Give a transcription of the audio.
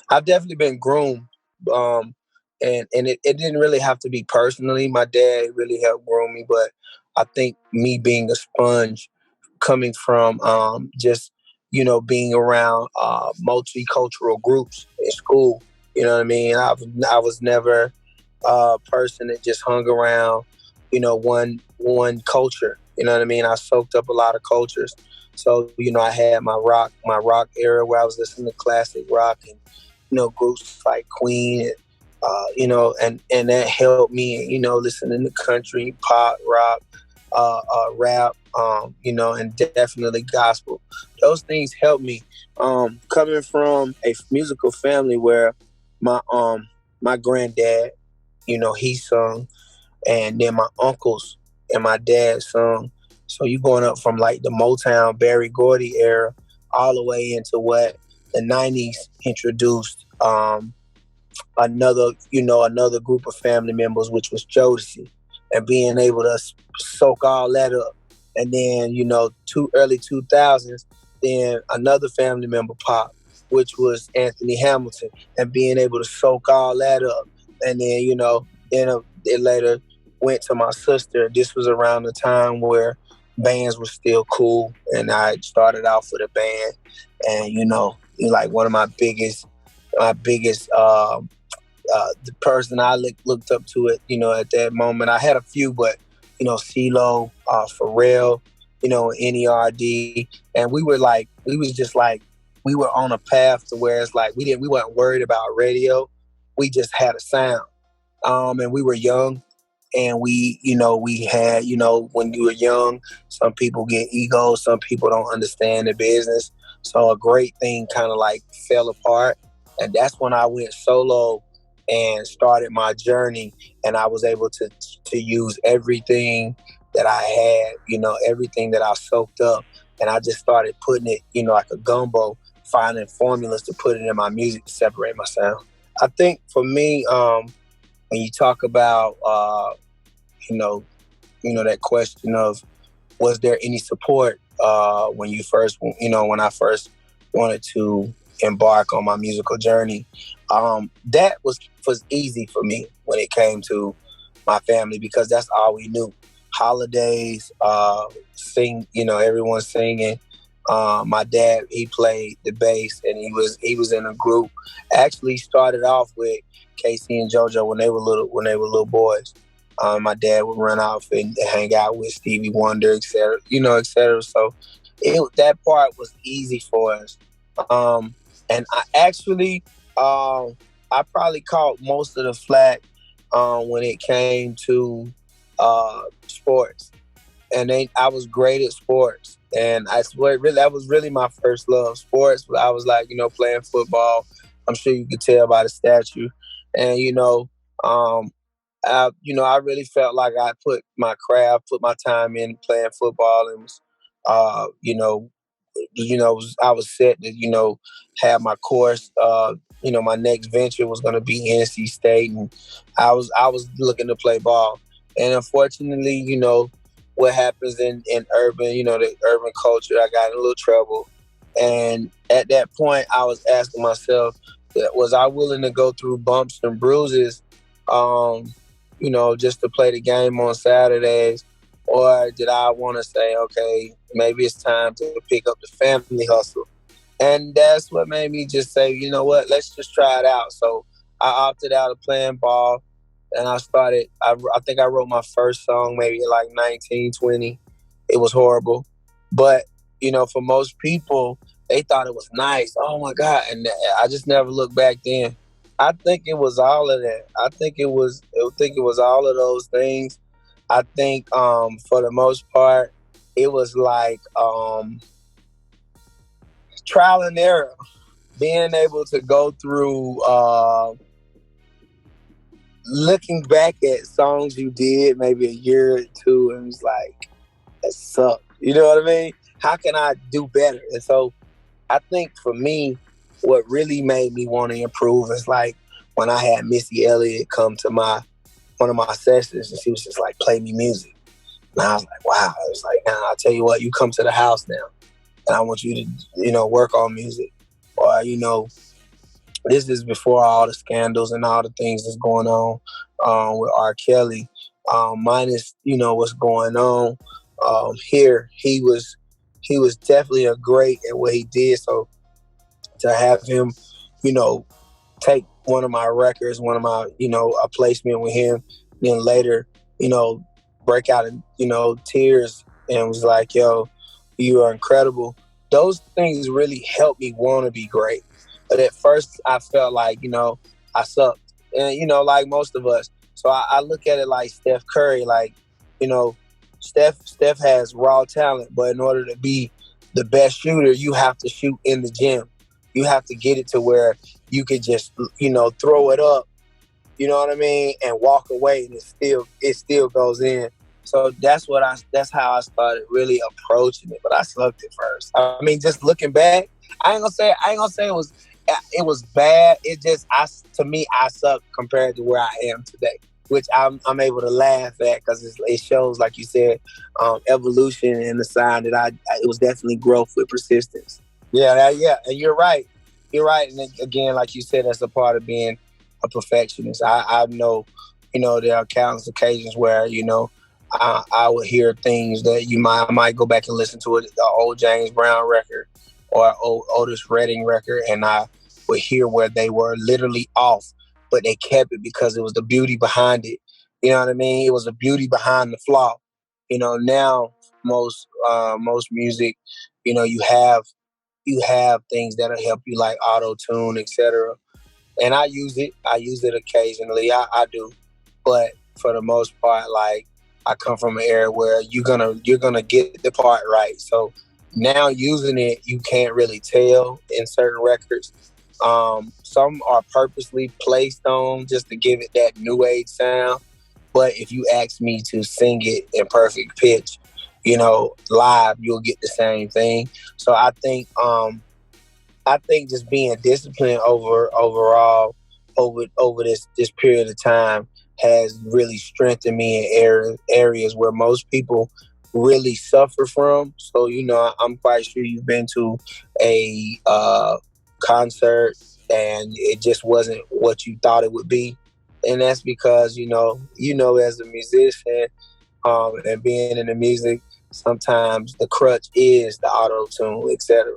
I've definitely been groomed. Um, and it didn't really have to be personally. My dad really helped groom me, but I think me being a sponge, coming from just being around multicultural groups in school. You know what I mean? I was never a person that just hung around one culture. You know what I mean? I soaked up a lot of cultures. So I had my rock era where I was listening to classic rock and groups like Queen and and that helped me. Listening to country, pop, rock, rap, and definitely gospel. Those things helped me. Coming from a musical family where my my granddad, he sung, and then my uncles and my dad sung. So you going up from like the Motown, Berry Gordy era, all the way into what the '90s introduced. Another group of family members, which was Jodeci, and being able to soak all that up. And then, early 2000s, then another family member popped, which was Anthony Hamilton, and being able to soak all that up. And then, it later went to my sister. This was around the time where bands were still cool, and I started off with a band. And, like one of my biggest the person I looked up to it, at that moment. I had a few, but CeeLo, Pharrell, NERD, and we was just like we were on a path to where it's like we weren't worried about radio. We just had a sound, and we were young, and we had when you were young, some people get egos, some people don't understand the business. So a great thing kind of like fell apart, and that's when I went solo and started my journey, and I was able to use everything that I had, everything that I soaked up, and I just started putting it, like a gumbo, finding formulas to put it in my music to separate my sound. I think for me, when you talk about, you know, that question of was there any support when I first wanted to embark on my musical journey, that was easy for me when it came to my family because that's all we knew. Holidays, everyone singing. My dad, he played the bass, and he was in a group. Actually, started off with Casey and JoJo when they were little boys. My dad would run off and hang out with Stevie Wonder, etc. etc. So that part was easy for us. And I probably caught most of the flack when it came to sports, and I was great at sports, and I swear, really, that was really my first love, sports. I was like, playing football. I'm sure you could tell by the statue, and I really felt like I put my craft, put my time in playing football, and was, uh, you know, I was set to, have my course. My next venture was going to be NC State, and I was looking to play ball. And unfortunately, what happens in urban, the urban culture, I got in a little trouble. And at that point, I was asking myself, was I willing to go through bumps and bruises, um, just to play the game on Saturdays? Or did I want to say, okay, maybe it's time to pick up the family hustle? And that's what made me just say, you know what, let's just try it out. So I opted out of playing ball, and I think I wrote my first song maybe at like 19, 20. It was horrible. But, for most people, they thought it was nice. Oh my God. And I just never looked back then. I think it was all of that. I think it was all of those things. I think for the most part, it was like trial and error. Being able to go through looking back at songs you did maybe a year or two, and it's like, that sucked. You know what I mean? How can I do better? And so I think for me, what really made me want to improve is like when I had Missy Elliott come to one of my sessions, and she was just like, play me music. And I was like, wow. I was like, nah, I'll tell you what, you come to the house now, and I want you to, work on music. Or, This is before all the scandals and all the things that's going on with R. Kelly. Minus, what's going on here. He was definitely a great at what he did. So to have him, you know, take one of my records, one of my, a placement with him, then later, you know, break out in, tears and was like, yo, you are incredible. Those things really helped me want to be great. But at first I felt like, I sucked. And, like most of us. So I look at it like Steph Curry, like, you know, Steph has raw talent, but in order to be the best shooter, you have to shoot in the gym. You have to get it to where you could just, throw it up, you know what I mean, and walk away, and it still goes in. So that's how I started really approaching it. But I sucked at first. I mean, just looking back, I ain't gonna say it was bad. It just to me I suck compared to where I am today, which I'm able to laugh at because it shows, like you said, evolution and the sign that it was definitely growth with persistence. Yeah, and you're right. You're right, and again, like you said, that's a part of being a perfectionist. I know, there are countless occasions where, I would hear things that I might go back and listen to it, the old James Brown record or old Otis Redding record, and I would hear where they were literally off, but they kept it because it was the beauty behind it. You know what I mean? It was the beauty behind the flaw. Now most music, you have things that'll help you like auto tune, etc. And I use it. I use it occasionally. I do, but for the most part, like I come from an era where you're gonna get the part right. So now using it, you can't really tell in certain records. Some are purposely placed on just to give it that new age sound. But if you ask me to sing it in perfect pitch, live, you'll get the same thing. So I think just being disciplined overall over this period of time has really strengthened me in areas where most people really suffer from. So I'm quite sure you've been to a concert and it just wasn't what you thought it would be, and that's because as a musician and being in the music, sometimes the crutch is the auto tune, etc.